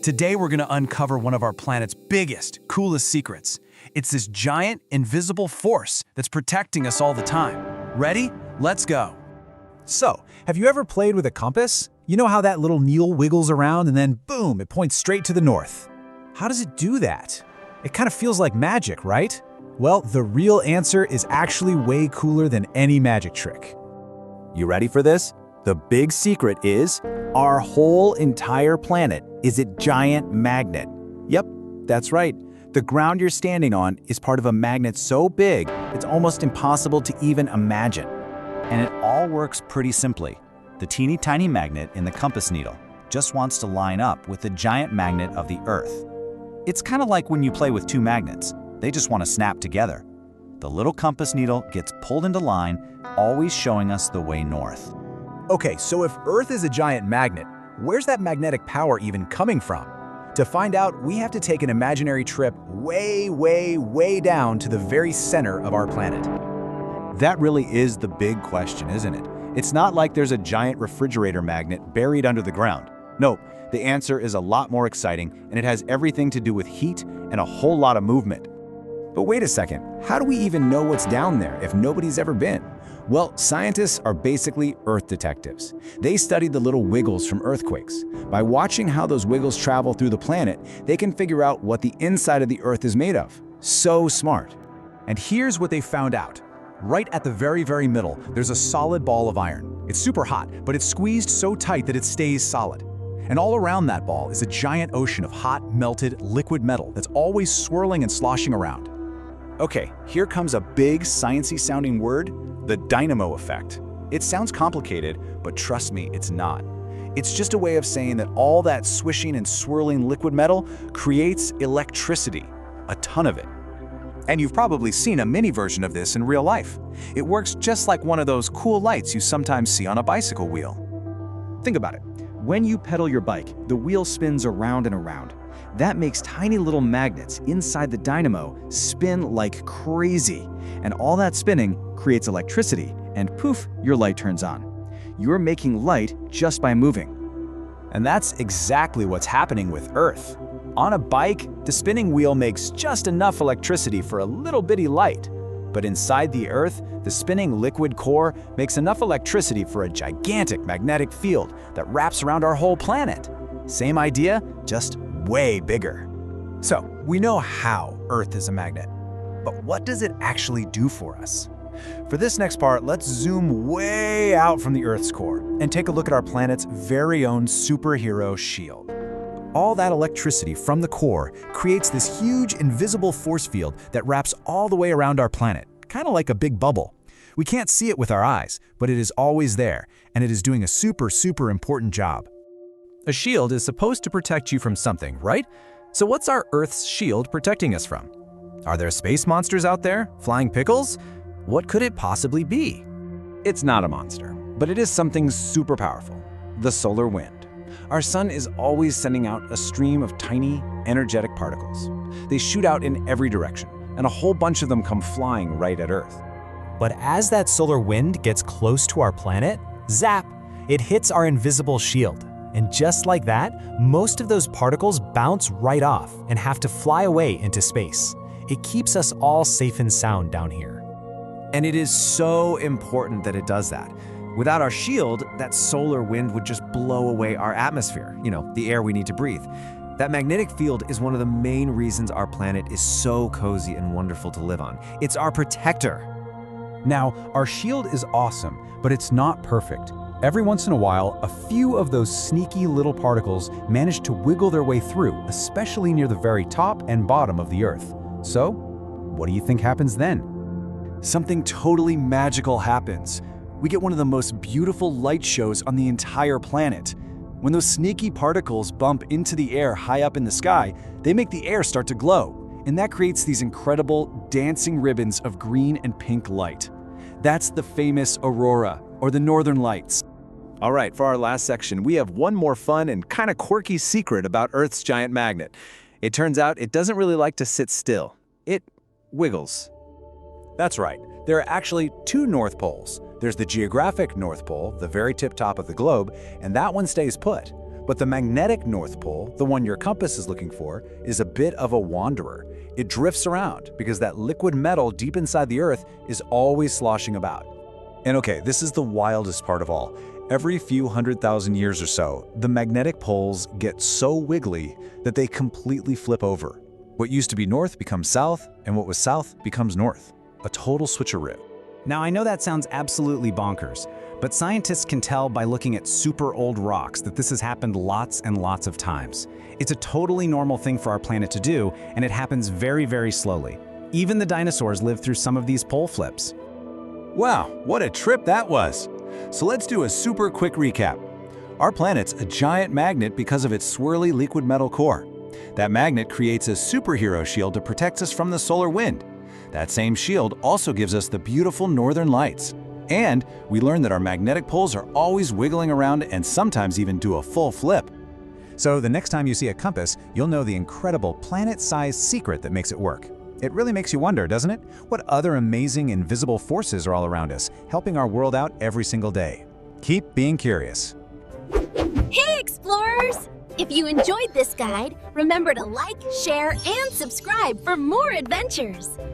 Today we're going to uncover one of our planet's biggest, coolest secrets. It's this giant, invisible force that's protecting us all the time. Ready? Let's go. So, have you ever played with a compass? You know how that little needle wiggles around and then boom, it points straight to the north. How does it do that? It kind of feels like magic, right? Well, the real answer is actually way cooler than any magic trick. You ready for this? The big secret is our whole entire planet is a giant magnet. Yep, that's right. The ground you're standing on is part of a magnet so big, it's almost impossible to even imagine. And it all works pretty simply. The teeny tiny magnet in the compass needle just wants to line up with the giant magnet of the Earth. It's kind of like when you play with two magnets. They just want to snap together. The little compass needle gets pulled into line, always showing us the way north. Okay, so if Earth is a giant magnet, where's that magnetic power even coming from? To find out, we have to take an imaginary trip way down to the very center of our planet. That really is the big question, isn't it? It's not like there's a giant refrigerator magnet buried under the ground. No, the answer is a lot more exciting, and it has everything to do with heat and a whole lot of movement. But wait a second, how do we even know what's down there if nobody's ever been? Well, scientists are basically Earth detectives. They study the little wiggles from earthquakes. By watching how those wiggles travel through the planet, they can figure out what the inside of the Earth is made of. So smart. And here's what they found out. Right at the very middle, there's a solid ball of iron. It's super hot, but it's squeezed so tight that it stays solid. And all around that ball is a giant ocean of hot, melted, liquid metal that's always swirling and sloshing around. Okay, here comes a big, sciencey sounding word, the dynamo effect. It sounds complicated, but trust me, it's not. It's just a way of saying that all that swishing and swirling liquid metal creates electricity, a ton of it. And you've probably seen a mini version of this in real life. It works just like one of those cool lights you sometimes see on a bicycle wheel. Think about it. When you pedal your bike, the wheel spins around and around. That makes tiny little magnets inside the dynamo spin like crazy. And all that spinning creates electricity, and poof, your light turns on. You're making light just by moving. And that's exactly what's happening with Earth. On a bike, the spinning wheel makes just enough electricity for a little bitty light. But inside the Earth, the spinning liquid core makes enough electricity for a gigantic magnetic field that wraps around our whole planet. Same idea, just way bigger. So, we know how Earth is a magnet. But what does it actually do for us? For this next part, let's zoom way out from the Earth's core and take a look at our planet's very own superhero shield. All that electricity from the core creates this huge invisible force field that wraps all the way around our planet, kind of like a big bubble. We can't see it with our eyes, but it is always there, and it is doing a super important job. A shield is supposed to protect you from something, right? So what's our Earth's shield protecting us from? Are there space monsters out there? Flying pickles? What could it possibly be? It's not a monster, but it is something super powerful, the solar wind. Our sun is always sending out a stream of tiny, energetic particles. They shoot out in every direction, and a whole bunch of them come flying right at Earth. But as that solar wind gets close to our planet, zap, it hits our invisible shield. And just like that, most of those particles bounce right off and have to fly away into space. It keeps us all safe and sound down here. And it is so important that it does that. Without our shield, that solar wind would just blow away our atmosphere, the air we need to breathe. That magnetic field is one of the main reasons our planet is so cozy and wonderful to live on. It's our protector. Now, our shield is awesome, but it's not perfect. Every once in a while, a few of those sneaky little particles manage to wiggle their way through, especially near the very top and bottom of the Earth. So, what do you think happens then? Something totally magical happens. We get one of the most beautiful light shows on the entire planet. When those sneaky particles bump into the air high up in the sky, they make the air start to glow, and that creates these incredible dancing ribbons of green and pink light. That's the famous aurora, or the northern lights. All right, for our last section, we have one more fun and kind of quirky secret about Earth's giant magnet. It turns out it doesn't really like to sit still. It wiggles. That's right. There are actually two North Poles. There's the geographic North Pole, the very tip top of the globe, and that one stays put. But the magnetic North Pole, the one your compass is looking for, is a bit of a wanderer. It drifts around because that liquid metal deep inside the Earth is always sloshing about. And okay, this is the wildest part of all. Every few 100,000 years or so, the magnetic poles get so wiggly that they completely flip over. What used to be north becomes south, and what was south becomes north. A total switcheroo. Now, I know that sounds absolutely bonkers, but scientists can tell by looking at super old rocks that this has happened lots and lots of times. It's a totally normal thing for our planet to do, and it happens very, very slowly. Even the dinosaurs lived through some of these pole flips. Wow, what a trip that was! So let's do a super quick recap. Our planet's a giant magnet because of its swirly liquid metal core. That magnet creates a superhero shield to protect us from the solar wind. That same shield also gives us the beautiful northern lights. And we learned that our magnetic poles are always wiggling around and sometimes even do a full flip. So the next time you see a compass, you'll know the incredible planet-sized secret that makes it work. It really makes you wonder, doesn't it? What other amazing invisible forces are all around us, helping our world out every single day? Keep being curious. Hey, explorers! If you enjoyed this guide, remember to like, share, and subscribe for more adventures.